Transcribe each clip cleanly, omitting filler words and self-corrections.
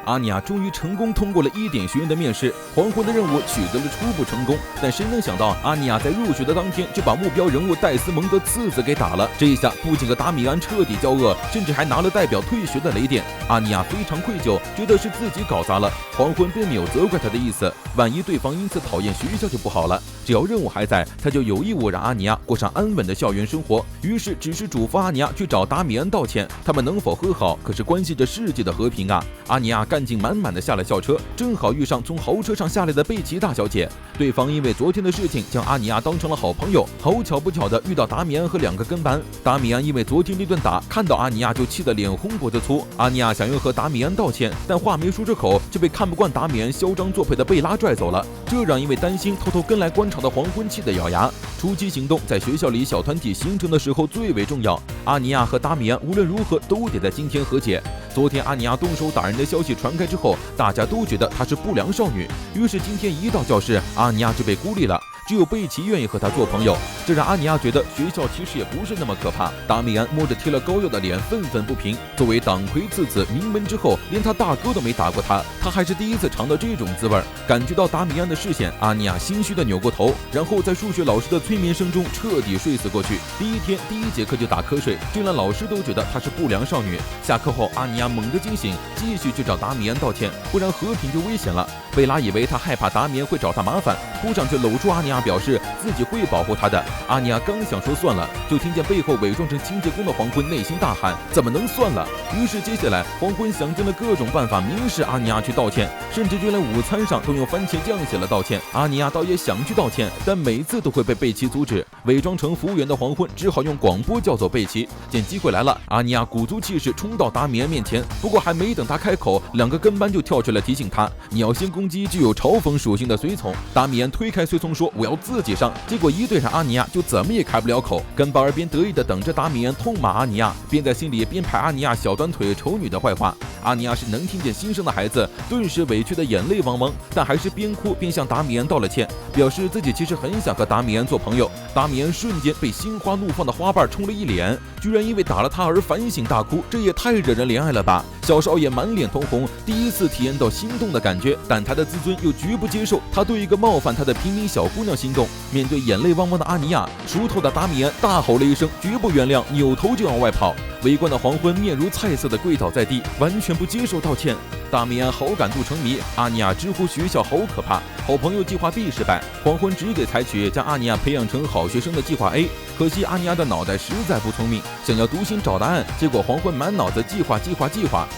阿尼亚终于成功通过了伊甸学院的面试，黄昏的任务取得了初步成功。但谁能想到，阿尼亚在入学的当天就把目标人物戴斯蒙德次子给打了。这一下不仅和达米安彻底交恶，甚至还拿了代表退学的雷电。阿尼亚非常愧疚，觉得是自己搞砸了。黄昏并没有责怪他的意思，万一对方因此讨厌学校就不好了。只要任务还在，他就有义务让阿尼亚过上安稳的校园生活。于是只是嘱咐阿尼亚去找达米安道歉，他们能否和好，可是关系着世界的和平啊！阿尼亚干劲满满的下了校车，正好遇上从豪车上下来的贝奇大小姐。对方因为昨天的事情将阿尼亚当成了好朋友，好巧不巧的遇到达米安和2个跟班。达米安因为昨天那顿打，看到阿尼亚就气得脸红脖子粗。阿尼亚想要和达米安道歉，但话没说出口，就被看不惯达米安嚣张作配的贝拉拽走了。这让因为担心偷偷跟来观察的黄昏气得咬牙。初期行动在学校里小团体形成的时候最为重要，阿尼亚和达米安无论如何都得在今天和解。昨天阿尼亚动手打人的消息传开之后，大家都觉得她是不良少女，于是今天一到教室，阿尼亚就被孤立了。只有贝奇愿意和他做朋友，这让阿尼亚觉得学校其实也不是那么可怕。达米安摸着贴了膏药的脸，愤愤不平。作为党魁次子，名门之后，连他大哥都没打过他，他还是第一次尝到这种滋味。感觉到达米安的视线，阿尼亚心虚的扭过头，然后在数学老师的催眠声中彻底睡死过去。第一天第1节课就打瞌睡，这让老师都觉得她是不良少女。下课后，阿尼亚猛地惊醒，继续去找达米安道歉，不然和平就危险了。贝拉以为他害怕达米安会找他麻烦，扑上去搂住阿尼亚，表示自己会保护他的。阿尼亚刚想说算了，就听见背后伪装成清洁工的黄昏内心大喊：怎么能算了？于是接下来黄昏想尽了各种办法明示阿尼亚去道歉，甚至就连午餐上都用番茄酱写了道歉。阿尼亚倒也想去道歉，但每次都会被贝奇阻止。伪装成服务员的黄昏只好用广播叫走贝奇。见机会来了，阿尼亚鼓足气势冲到达米安面前，不过还没等他开口，2个跟班就跳出来提醒他：你要先攻击具有嘲讽属性的随从。达米安推开随从说：我要自己上。结果一对上阿尼亚就怎么也开不了口。跟班儿边得意的等着达米安痛骂阿尼亚，边在心里边拍阿尼亚小短腿丑女的坏话。阿尼亚是能听见心声的孩子，顿时委屈的眼泪汪汪，但还是边哭边向达米安道了歉，表示自己其实很想和达米安做朋友。达米安瞬间被心花怒放的花瓣冲了一脸，居然因为打了他而反省大哭，这也太惹人怜爱了吧！小少爷满脸通红，第一次体验到心动的感觉，但他的自尊又绝不接受他对一个冒犯他的平民小姑娘心动。面对眼泪汪汪的阿尼亚，熟透的达米安大吼了一声，绝不原谅，扭头就往外跑。围观的黄昏面如菜色的跪倒在地，完全不接受道歉。达米安好感度成谜，阿尼亚直呼学校好可怕，好朋友计划 B 失败，黄昏只得采取将阿尼亚培养成好学生的计划 A。可惜阿尼亚的脑袋实在不聪明，想要独心找答案，结果黄昏满脑子计划，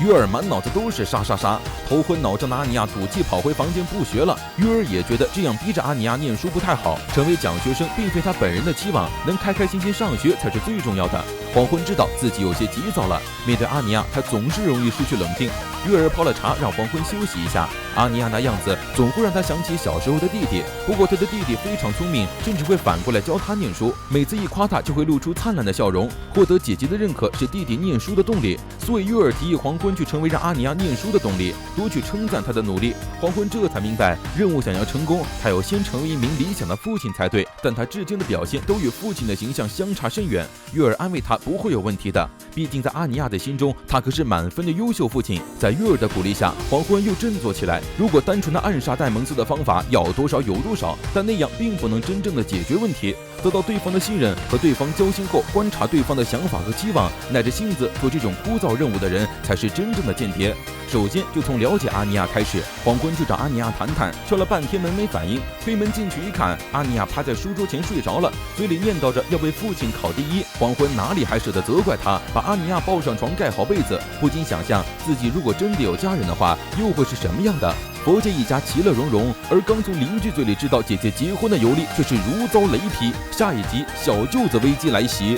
约尔满脑子都是杀。头昏脑胀的阿尼亚赌气跑回房间不学了。约尔也觉得这样逼着阿尼亚念书不太好，成为奖学生并非他本人的期望，能开开心心上学才是最重要的。黄昏知道自己有些急躁了，面对阿尼亚，他总是容易失去冷静。约尔泡了茶，让黄昏休息一下。阿尼亚那样子总会让他想起小时候的弟弟，不过他的弟弟非常聪明，甚至会反过来教他念书，每次一夸他就会露出灿烂的笑容。获得姐姐的认可是弟弟念书的动力，所以约尔提议黄昏去成为让阿尼亚念书的动力，多去称赞他的努力。黄昏这才明白，任务想要成功，他要先成为一名理想的父亲才对，但他至今的表现都与父亲的形象相差甚远。约尔安慰他不会有问题的，毕竟在阿尼亚的心中，他可是满分的优秀父亲。在约尔的鼓励下，黄昏又振作起来。如果单纯的暗杀戴蒙斯的方法要多少有多少，但那样并不能真正的解决问题。得到对方的信任，和对方交心后，观察对方的想法和期望，耐着性子做这种枯燥任务的人，才是真正的间谍。首先就从了解阿尼亚开始，黄昏去找阿尼亚谈谈，敲了半天门没反应，推门进去一看，阿尼亚趴在书桌前睡着了，嘴里念叨着要为父亲考第一。黄昏哪里还舍得责怪他，把阿尼亚抱上床盖好被子，不禁想象自己如果真的有家人的话，又会是什么样的。佛家一家其乐融融，而刚从邻居嘴里知道姐姐结婚的尤利却是如遭雷劈。下一集小舅子危机来袭。